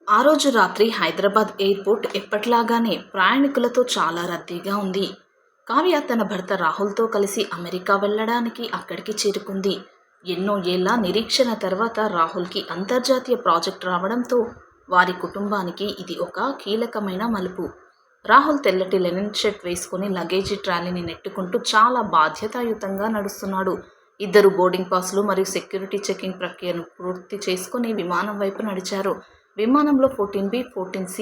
ఆ రోజు రాత్రి హైదరాబాద్ ఎయిర్‌పోర్ట్ ఎప్పటిలాగానే ప్రయాణికులతో చాలా రద్దీగా ఉంది. కావ్య తన భర్త రాహుల్‌తో కలిసి అమెరికా వెళ్ళడానికి అక్కడికి చేరుకుంది. ఎన్నో ఏళ్ల నిరీక్షణ తర్వాత రాహుల్‌కి అంతర్జాతీయ ప్రాజెక్ట్ రావడంతో వారి కుటుంబానికి ఇది ఒక కీలకమైన మలుపు. రాహుల్ తెల్లటి లెనిన్ షర్ట్ వేసుకుని లగేజీ ట్రాలీని నెట్టుకుంటూ చాలా బాధ్యతాయుతంగా నడుస్తున్నాడు. ఇద్దరు బోర్డింగ్ పాస్‌లు మరియు సెక్యూరిటీ చెకింగ్ ప్రక్రియను పూర్తి చేసుకుని విమానం వైపు నడిచారు. విమానంలో 14B, 14C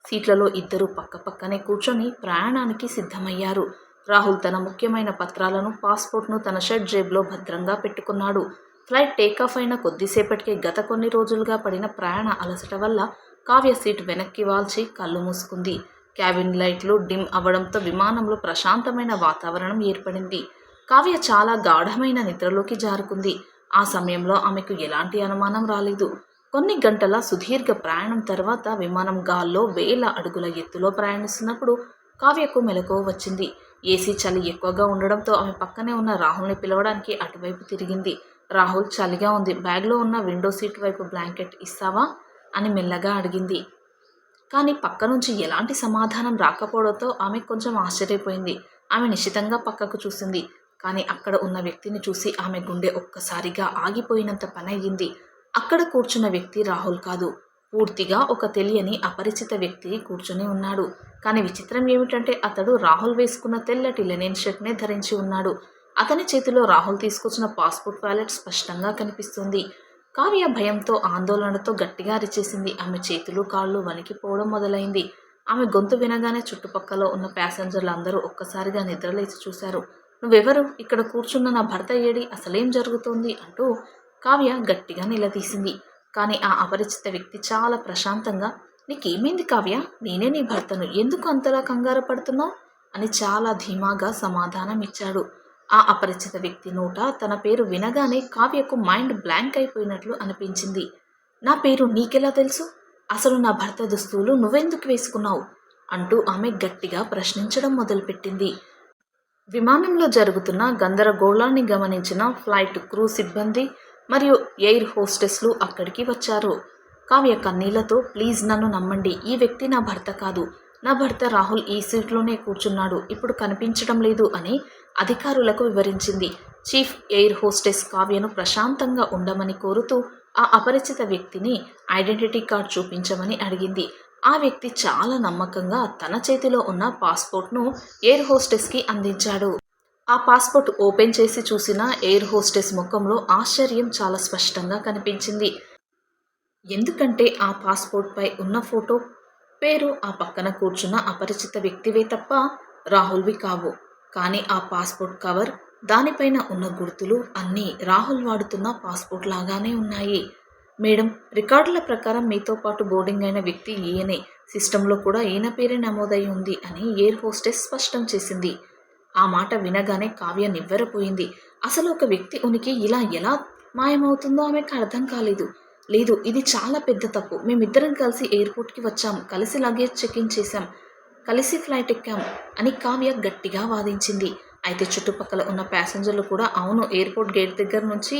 సీట్లలో ఇద్దరూ పక్కపక్కనే కూర్చొని ప్రయాణానికి సిద్ధమయ్యారు. రాహుల్ తన ముఖ్యమైన పత్రాలను, పాస్‌పోర్ట్‌ను తన షర్ట్ జేబులో భద్రంగా పెట్టుకున్నాడు. ఫ్లైట్ టేకాఫ్ అయిన కొద్దిసేపటికే గత కొన్ని రోజులుగా పడిన ప్రయాణ అలసట వల్ల కావ్య సీట్ వెనక్కి వాల్చి కళ్ళు మూసుకుంది. క్యాబిన్ లైట్లు డిమ్ అవ్వడంతో విమానంలో ప్రశాంతమైన వాతావరణం ఏర్పడింది. కావ్య చాలా గాఢమైన నిద్రలోకి జారుకుంది. ఆ సమయంలో ఆమెకు ఎలాంటి అనుమానం రాలేదు. కొన్ని గంటల సుదీర్ఘ ప్రయాణం తర్వాత విమానం గాల్లో వేల అడుగుల ఎత్తులో ప్రయాణిస్తున్నప్పుడు కావ్యకు మెలకువ వచ్చింది. ఏసీ చలి ఎక్కువగా ఉండడంతో ఆమె పక్కనే ఉన్న రాహుల్ని పిలవడానికి అటువైపు తిరిగింది. రాహుల్, చలిగా ఉంది, బ్యాగ్లో ఉన్న విండో సీట్ వైపు బ్లాంకెట్ ఇస్తావా అని మెల్లగా అడిగింది. కానీ పక్క నుంచి ఎలాంటి సమాధానం రాకపోవడంతో ఆమె కొంచెం ఆశ్చర్యపోయింది. ఆమె నిశితంగా పక్కకు చూసింది. కానీ అక్కడ ఉన్న వ్యక్తిని చూసి ఆమె గుండె ఒక్కసారిగా ఆగిపోయినంత పనయ్యింది. అక్కడ కూర్చున్న వ్యక్తి రాహుల్ కాదు. పూర్తిగా ఒక తెలియని అపరిచిత వ్యక్తి కూర్చొని ఉన్నాడు. కానీ విచిత్రం ఏమిటంటే అతడు రాహుల్ వేసుకున్న తెల్లటి లెనిన్ షర్ట్నే ధరించి ఉన్నాడు. అతని చేతిలో రాహుల్ తీసుకొచ్చిన పాస్‌పోర్ట్ వాలెట్ స్పష్టంగా కనిపిస్తుంది. కావ్య భయంతో, ఆందోళనతో గట్టిగా అరిచేసింది. ఆమె చేతులు, కాళ్ళు వణికిపోవడం మొదలైంది. ఆమె గొంతు వినగానే చుట్టుపక్కల ఉన్న ప్యాసింజర్లందరూ ఒక్కసారిగా నిద్రలేచి చూశారు. నువ్వెవరు? ఇక్కడ కూర్చున్న నా భర్త ఏడి? అసలేం జరుగుతోంది? అంటూ కావ్య గట్టిగా నిలదీసింది. కానీ ఆ అపరిచిత వ్యక్తి చాలా ప్రశాంతంగా, నీకేమైంది కావ్య? నేనే నీ భర్తను. ఎందుకు అంతలా కంగారు పడుతున్నావు? అని చాలా ధీమాగా సమాధానం ఇచ్చాడు. ఆ అపరిచిత వ్యక్తి నోట తన పేరు వినగానే కావ్యకు మైండ్ బ్లాంక్ అయిపోయినట్లు అనిపించింది. నా పేరు నీకెలా తెలుసు? అసలు నా భర్త దుస్తులు నువ్వెందుకు వేసుకున్నావు? అంటూ ఆమె గట్టిగా ప్రశ్నించడం మొదలుపెట్టింది. విమానంలో జరుగుతున్న గందరగోళాన్ని గమనించిన ఫ్లైట్ క్రూ సిబ్బంది మరియు ఎయిర్ హోస్టెస్లు అక్కడికి వచ్చారు. కావ్య కన్నీళ్లతో, ప్లీజ్ నన్ను నమ్మండి, ఈ వ్యక్తి నా భర్త కాదు. నా భర్త రాహుల్ ఈ సీట్లోనే కూర్చున్నాడు, ఇప్పుడు కనిపించడం లేదు అని అధికారులకు వివరించింది. చీఫ్ ఎయిర్ హోస్టెస్ కావ్యను ప్రశాంతంగా ఉండమని కోరుతూ ఆ అపరిచిత వ్యక్తిని ఐడెంటిటీ కార్డ్ చూపించమని అడిగింది. ఆ వ్యక్తి చాలా నమ్మకంగా తన చేతిలో ఉన్న పాస్‌పోర్ట్‌ను ఎయిర్ హోస్టెస్‌కి అందించాడు. ఆ పాస్‌పోర్ట్ ఓపెన్ చేసి చూసిన ఎయిర్ హోస్టెస్ ముఖంలో ఆశ్చర్యం చాలా స్పష్టంగా కనిపించింది. ఎందుకంటే ఆ పాస్‌పోర్ట్‌పై ఉన్న ఫోటో, పేరు ఆ పక్కన కూర్చున్న అపరిచిత వ్యక్తివే తప్ప రాహుల్‌వి కావు. కానీ ఆ పాస్‌పోర్ట్ కవర్, దానిపైన ఉన్న గుర్తులు అన్నీ రాహుల్ వాడుతున్న పాస్‌పోర్ట్ లాగానే ఉన్నాయి. మేడం, రికార్డుల ప్రకారం మీతో పాటు బోర్డింగ్ అయిన వ్యక్తి ఈయనే. సిస్టంలో కూడా ఈయన పేరే నమోదై ఉంది అని ఎయిర్ హోస్టెస్ స్పష్టం చేసింది. ఆ మాట వినగానే కావ్య నివ్వెరపోయింది. అసలు ఒక వ్యక్తి ఉనికి ఇలా ఎలా మాయమవుతుందో ఆమెకు అర్థం కాలేదు. లేదు, ఇది చాలా పెద్ద తప్పు. మేమిద్దరం కలిసి ఎయిర్‌పోర్ట్‌కి వచ్చాం. కలిసి లగేజ్ చెక్-ఇన్ చేశాం. కలిసి ఫ్లైట్ ఎక్కాం అని కావ్య గట్టిగా వాదించింది. అయితే చుట్టుపక్కల ఉన్న ప్యాసింజర్లు కూడా అవును, ఎయిర్‌పోర్ట్ గేట్ దగ్గర నుంచి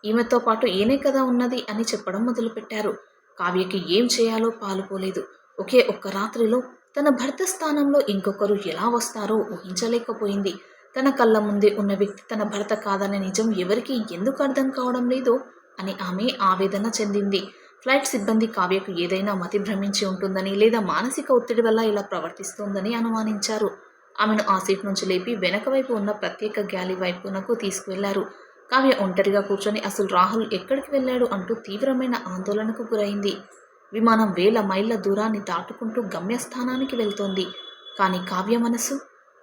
ఈమెతో పాటు ఈయనే కదా ఉన్నది అని చెప్పడం మొదలుపెట్టారు. కావ్యకి ఏం చేయాలో పాలుపోలేదు. ఒకే ఒక్క రాత్రిలో తన భర్త స్థానంలో ఇంకొకరు ఎలా వస్తారో ఊహించలేకపోయింది. తన కళ్ళ ముందే ఉన్న వ్యక్తి తన భర్త కాదనే నిజం ఎవరికీ ఎందుకు అర్థం కావడం లేదో అని ఆమె ఆవేదన చెందింది. ఫ్లైట్ సిబ్బంది కావ్యకు ఏదైనా మతి భ్రమించి ఉంటుందని లేదా మానసిక ఒత్తిడి వల్ల ఇలా ప్రవర్తిస్తోందని అనుమానించారు. ఆమెను ఆ సీట్ నుంచి లేపి వెనక వైపు ఉన్న ప్రత్యేక గ్యాలీ వైపునకు తీసుకువెళ్లారు. కావ్య ఒంటరిగా కూర్చొని అసలు రాహుల్ ఎక్కడికి వెళ్ళాడు అంటూ తీవ్రమైన ఆందోళనకు గురైంది. విమానం వేల మైళ్ళ దూరాన్ని దాటుకుంటూ గమ్యస్థానానికి వెళ్తోంది. కానీ కావ్య మనసు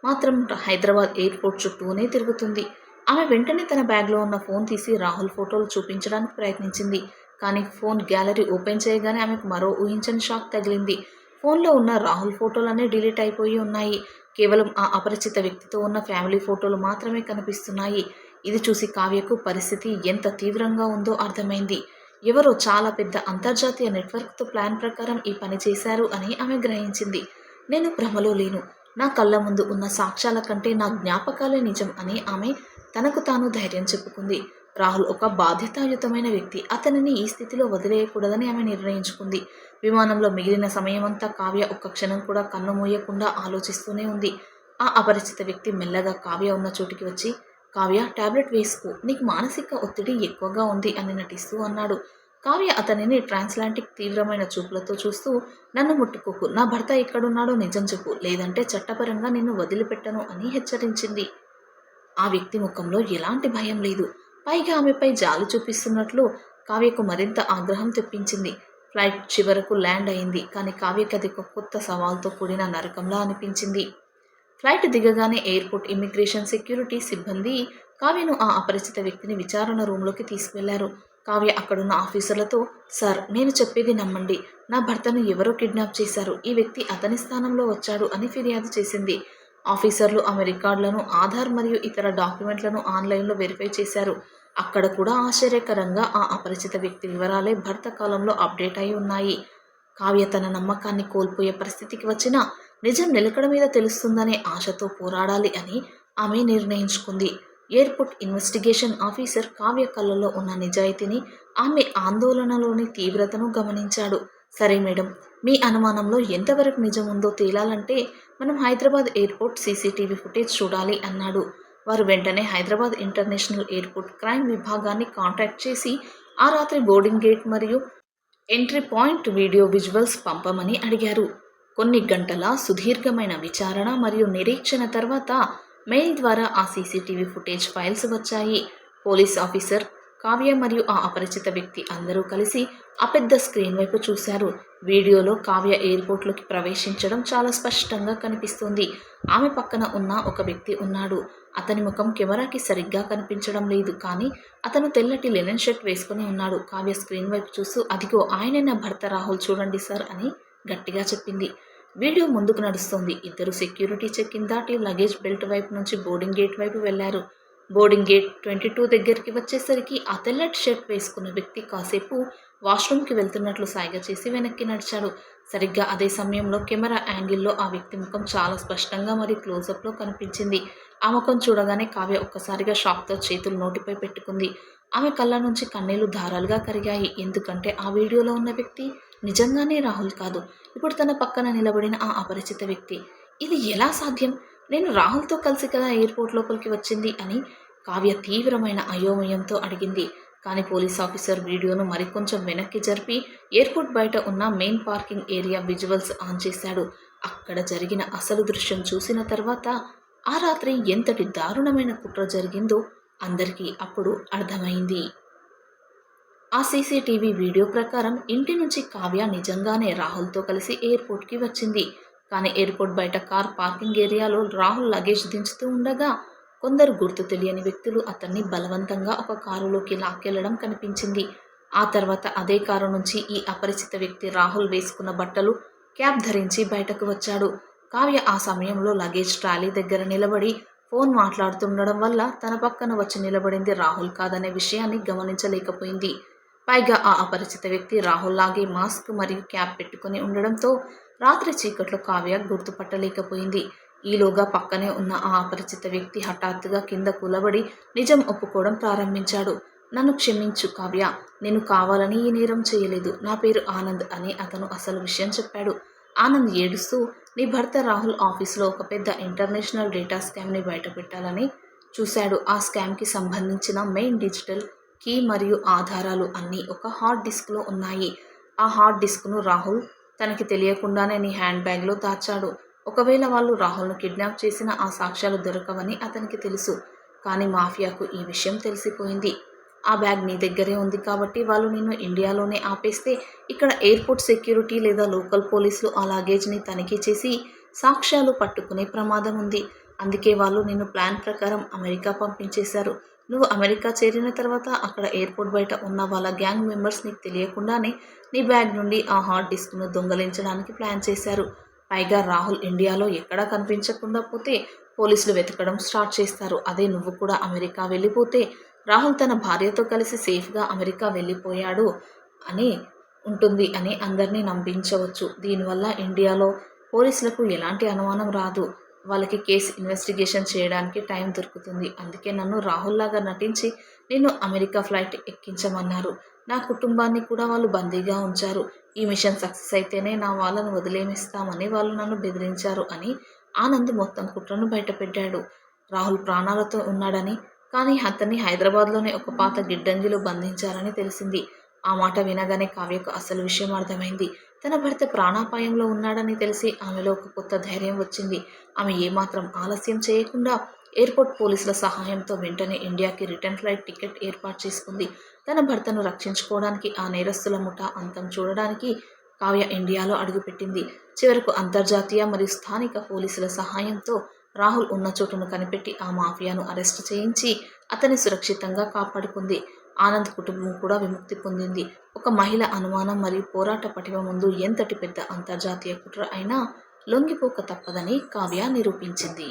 మాత్రం హైదరాబాద్ ఎయిర్‌పోర్ట్ చుట్టూనే తిరుగుతుంది. ఆమె వెంటనే తన బ్యాగ్‌లో ఉన్న ఫోన్ తీసి రాహుల్ ఫోటోలు చూపించడానికి ప్రయత్నించింది. కానీ ఫోన్ గ్యాలరీ ఓపెన్ చేయగానే ఆమెకు మరో ఊహించని షాక్ తగిలింది. ఫోన్లో ఉన్న రాహుల్ ఫోటోలన్నీ డిలీట్ అయిపోయి ఉన్నాయి. కేవలం ఆ అపరిచిత వ్యక్తితో ఉన్న ఫ్యామిలీ ఫోటోలు మాత్రమే కనిపిస్తున్నాయి. ఇది చూసి కావ్యకు పరిస్థితి ఎంత తీవ్రంగా ఉందో అర్థమైంది. ఎవరో చాలా పెద్ద అంతర్జాతీయ నెట్వర్క్‌తో ప్లాన్ ప్రకారం ఈ పని చేశారు అని ఆమె గ్రహించింది. నేను భ్రమలో లేను. నా కళ్ళ ముందు ఉన్న సాక్ష్యాల కంటే నా జ్ఞాపకాలే నిజం అని ఆమె తనకు తాను ధైర్యం చెప్పుకుంది. రాహుల్ ఒక బాధ్యతాయుతమైన వ్యక్తి. అతనిని ఈ స్థితిలో వదిలేయకూడదని ఆమె నిర్ణయించుకుంది. విమానంలో మిగిలిన సమయమంతా కావ్య ఒక్క క్షణం కూడా కన్ను మూయకుండా ఆలోచిస్తూనే ఉంది. ఆ అపరిచిత వ్యక్తి మెల్లగా కావ్య ఉన్న చోటికి వచ్చి, కావ్య టాబ్లెట్ వేసుకో, నీకు మానసిక ఒత్తిడి ఎక్కువగా ఉంది అని నటిస్తూ అన్నాడు. కావ్య అతనిని ట్రాన్స్లాంటిక్ తీవ్రమైన చూపులతో చూస్తూ, నన్ను ముట్టుకోకు, నా భర్త ఎక్కడున్నాడో నిజం చెప్పు, లేదంటే చట్టపరంగా నిన్ను వదిలిపెట్టను అని హెచ్చరించింది. ఆ వ్యక్తి ముఖంలో ఎలాంటి భయం లేదు. పైగా ఆమెపై జాలి చూపిస్తున్నట్లు కావ్యకు మరింత ఆగ్రహం తెప్పించింది. ఫ్లైట్ చివరకు ల్యాండ్ అయింది. కానీ కావ్యకి అది ఒక కొత్త సవాల్తో కూడిన నరకంలా అనిపించింది. ఫ్లైట్ దిగగానే ఎయిర్పోర్ట్ ఇమ్మిగ్రేషన్ సెక్యూరిటీ సిబ్బంది కావ్యను ఆ అపరిచిత వ్యక్తిని విచారణ రూంలోకి తీసుకువెళ్లారు. కావ్య అక్కడున్న ఆఫీసర్లతో, సార్, నేను చెప్పేది నమ్మండి, నా భర్తను ఎవరో కిడ్నాప్ చేశారు, ఈ వ్యక్తి అతని స్థానంలో వచ్చాడు అని ఫిర్యాదు చేసింది. ఆఫీసర్లు ఆమె రికార్డులను, ఆధార్ మరియు ఇతర డాక్యుమెంట్లను ఆన్లైన్లో వెరిఫై చేశారు. అక్కడ కూడా ఆశ్చర్యకరంగా ఆ అపరిచిత వ్యక్తి వివరాలే భర్త కాలంలో అప్డేట్ అయి ఉన్నాయి. కావ్య తన నమ్మకాన్ని కోల్పోయే పరిస్థితికి వచ్చినా నిజం నిలకడ మీద తెలుస్తుందనే ఆశతో పోరాడాలి అని ఆమె నిర్ణయించుకుంది. ఎయిర్పోర్ట్ ఇన్వెస్టిగేషన్ ఆఫీసర్ కావ్య కళ్ళలో ఉన్న నిజాయితీని, ఆమె ఆందోళనలోని తీవ్రతను గమనించాడు. సరే మేడం, మీ అనుమానంలో ఎంతవరకు నిజం ఉందో తేలాలంటే మనం హైదరాబాద్ ఎయిర్పోర్ట్ సీసీటీవీ ఫుటేజ్ చూడాలి అన్నాడు. వారు వెంటనే హైదరాబాద్ ఇంటర్నేషనల్ ఎయిర్పోర్ట్ క్రైమ్ విభాగాన్ని కాంటాక్ట్ చేసి ఆ రాత్రి బోర్డింగ్ గేట్ మరియు ఎంట్రీ పాయింట్ వీడియో విజువల్స్ పంపమని అడిగారు. కొన్ని గంటల సుదీర్ఘమైన విచారణ మరియు నిరీక్షణ తర్వాత మెయిల్ ద్వారా ఆ సీసీటీవీ ఫుటేజ్ ఫైల్స్ వచ్చాయి. పోలీస్ ఆఫీసర్, కావ్య మరియు ఆ అపరిచిత వ్యక్తి అందరూ కలిసి ఆ పెద్ద స్క్రీన్ వైపు చూశారు. వీడియోలో కావ్య ఎయిర్పోర్ట్లోకి ప్రవేశించడం చాలా స్పష్టంగా కనిపిస్తోంది. ఆమె పక్కన ఉన్న ఒక వ్యక్తి ఉన్నాడు. అతని ముఖం కెమెరాకి సరిగ్గా కనిపించడం లేదు, కానీ అతను తెల్లటి లెనిన్ షర్ట్ వేసుకుని ఉన్నాడు. కావ్య స్క్రీన్ వైపు చూస్తూ, అదిగో ఆయనే నా భర్త రాహుల్, చూడండి సార్ అని గట్టిగా చెప్పింది. వీడియో ముందుకు నడుస్తోంది. ఇద్దరు సెక్యూరిటీ చెక్ ఇన్ దాటి లగేజ్ బెల్ట్ వైపు నుంచి బోర్డింగ్ గేట్ వైపు వెళ్లారు. బోర్డింగ్ గేట్ 22 దగ్గరికి వచ్చేసరికి ఆ తెల్లటి షర్ట్ వేసుకున్న వ్యక్తి కాసేపు వాష్రూమ్కి వెళ్తున్నట్లు సైగ చేసి వెనక్కి నడిచాడు. సరిగ్గా అదే సమయంలో కెమెరా యాంగిల్లో ఆ వ్యక్తి ముఖం చాలా స్పష్టంగా మరియు క్లోజప్లో కనిపించింది. ఆ ముఖం చూడగానే కావ్య ఒక్కసారిగా షాక్తో చేతులు నోటిపై పెట్టుకుంది. ఆమె కళ్ళ నుంచి కన్నీళ్లు ధారాలుగా కరిగాయి. ఎందుకంటే ఆ వీడియోలో ఉన్న వ్యక్తి నిజంగానే రాహుల్ కాదు, ఇప్పుడు తన పక్కన నిలబడిన ఆ అపరిచిత వ్యక్తి. ఇది ఎలా సాధ్యం? నేను రాహుల్తో కలిసి కదా ఎయిర్పోర్ట్ లోపలికి వచ్చింది అని కావ్య తీవ్రమైన అయోమయంతో అడిగింది. కానీ పోలీస్ ఆఫీసర్ వీడియోను మరికొంచెం వెనక్కి జరిపి ఎయిర్పోర్ట్ బయట ఉన్న main parking area visuals on చేశాడు. అక్కడ జరిగిన అసలు దృశ్యం చూసిన తర్వాత ఆ రాత్రి ఎంతటి దారుణమైన కుట్ర జరిగిందో అందరికీ అప్పుడు అర్థమైంది. ఆ సీసీటీవీ వీడియో ప్రకారం ఇంటి నుంచి కావ్య నిజంగానే రాహుల్తో కలిసి ఎయిర్పోర్ట్కి వచ్చింది. కానీ ఎయిర్పోర్ట్ బయట కార్ పార్కింగ్ ఏరియాలో రాహుల్ లగేజ్ దించుతూ ఉండగా కొందరు గుర్తు తెలియని వ్యక్తులు అతన్ని బలవంతంగా ఒక కారులోకి లాక్కెళ్లడం కనిపించింది. ఆ తర్వాత అదే కారు నుంచి ఈ అపరిచిత వ్యక్తి రాహుల్ వేసుకున్న బట్టలు, క్యాప్ ధరించి బయటకు వచ్చాడు. కావ్య ఆ సమయంలో లగేజ్ ట్రాలీ దగ్గర నిలబడి ఫోన్ మాట్లాడుతుండడం వల్ల తన పక్కన వచ్చి నిలబడింది రాహుల్ కాదనే విషయాన్ని గమనించలేకపోయింది. పైగా ఆ అపరిచిత వ్యక్తి రాహుల్ లాగే మాస్క్ మరియు క్యాప్ పెట్టుకుని ఉండడంతో రాత్రి చీకట్లో కావ్య గుర్తుపట్టలేకపోయింది. ఈలోగా పక్కనే ఉన్న ఆ అపరిచిత వ్యక్తి హఠాత్తుగా కింద కూలబడి నిజం ఒప్పుకోవడం ప్రారంభించాడు. నన్ను క్షమించు కావ్య, నేను కావాలని ఈ నేరం చేయలేదు, నా పేరు ఆనంద్ అని అతను అసలు విషయం చెప్పాడు. ఆనంద్ ఏడుస్తూ, నీ భర్త రాహుల్ ఆఫీస్లో ఒక పెద్ద ఇంటర్నేషనల్ డేటా స్కామ్ని బయటపెట్టాలని చూశాడు. ఆ స్కామ్కి సంబంధించిన మెయిన్ డిజిటల్ కీ మరియు ఆధారాలు అన్నీ ఒక హార్డ్ డిస్క్లో ఉన్నాయి. ఆ హార్డ్ డిస్క్ను రాహుల్ తనకి తెలియకుండానే నీ హ్యాండ్ బ్యాగ్లో దాచాడు. ఒకవేళ వాళ్ళు రాహుల్ను కిడ్నాప్ చేసిన ఆ సాక్ష్యాలు దొరకవని అతనికి తెలుసు. కానీ మాఫియాకు ఈ విషయం తెలిసిపోయింది. ఆ బ్యాగ్ నీ దగ్గరే ఉంది కాబట్టి వాళ్ళు నిన్ను ఇండియాలోనే ఆపేస్తే ఇక్కడ ఎయిర్పోర్ట్ సెక్యూరిటీ లేదా లోకల్ పోలీసులు ఆ లగేజ్ని తనిఖీ చేసి సాక్ష్యాలు పట్టుకునే ప్రమాదం ఉంది. అందుకే వాళ్ళు నిన్ను ప్లాన్ ప్రకారం అమెరికా పంపించేశారు. నువ్వు అమెరికా చేరిన తర్వాత అక్కడ ఎయిర్పోర్ట్ బయట ఉన్న వాళ్ళ గ్యాంగ్ మెంబర్స్ నీకు తెలియకుండానే నీ బ్యాగ్ నుండి ఆ హార్డ్ డిస్క్ను దొంగలించడానికి ప్లాన్ చేశారు. పైగా రాహుల్ ఇండియాలో ఎక్కడా కనిపించకుండా పోతే పోలీసులు వెతకడం స్టార్ట్ చేస్తారు. అదే నువ్వు కూడా అమెరికా వెళ్ళిపోతే రాహుల్ తన భార్యతో కలిసి సేఫ్గా అమెరికా వెళ్ళిపోయాడు అని ఉంటుంది అని అందరినీ నమ్మించవచ్చు. దీనివల్ల ఇండియాలో పోలీసులకు ఎలాంటి అనుమానం రాదు. వాళ్ళకి కేసు ఇన్వెస్టిగేషన్ చేయడానికి టైం దొరుకుతుంది. అందుకే నన్ను రాహుల్ లాగా నటించి నిన్ను అమెరికా ఫ్లైట్ ఎక్కించమన్నారు. నా కుటుంబాన్ని కూడా వాళ్ళు బందీగా ఉంచారు. ఈ మిషన్ సక్సెస్ అయితేనే నా వాళ్ళను వదిలేమిస్తామని వాళ్ళు నన్ను బెదిరించారు అని ఆనంద్ మొత్తం కుట్రను బయటపెట్టాడు. రాహుల్ ప్రాణాలతో ఉన్నాడని, కానీ అతన్ని హైదరాబాద్లోనే ఒక పాత గిడ్డంగిలో బంధించారని తెలిసింది. ఆ మాట వినగానే కావ్యకు అసలు విషయం అర్థమైంది. తన భర్త ప్రాణాపాయంలో ఉన్నాడని తెలిసి ఆమెలో ఒక కొత్త ధైర్యం వచ్చింది. ఆమె ఏమాత్రం ఆలస్యం చేయకుండా ఎయిర్పోర్ట్ పోలీసుల సహాయంతో వెంటనే ఇండియాకి రిటర్న్ ఫ్లైట్ టికెట్ ఏర్పాటు చేసుకుంది. తన భర్తను రక్షించుకోవడానికి, ఆ నేరస్తుల ముఠా అంతం చూడడానికి కావ్య ఇండియాలో అడుగుపెట్టింది. చివరకు అంతర్జాతీయ మరియు స్థానిక పోలీసుల సహాయంతో రాహుల్ ఉన్న చోటును కనిపెట్టి ఆ మాఫియాను అరెస్టు చేయించి అతన్ని సురక్షితంగా కాపాడుకుంది. ఆనంద్ కుటుంబం కూడా విముక్తి పొందింది. ఒక మహిళ అనుమానం మరియు పోరాట పటిమ ముందు ఎంతటి పెద్ద అంతర్జాతీయ కుట్ర అయినా లొంగిపోక తప్పదని కావ్య నిరూపించింది.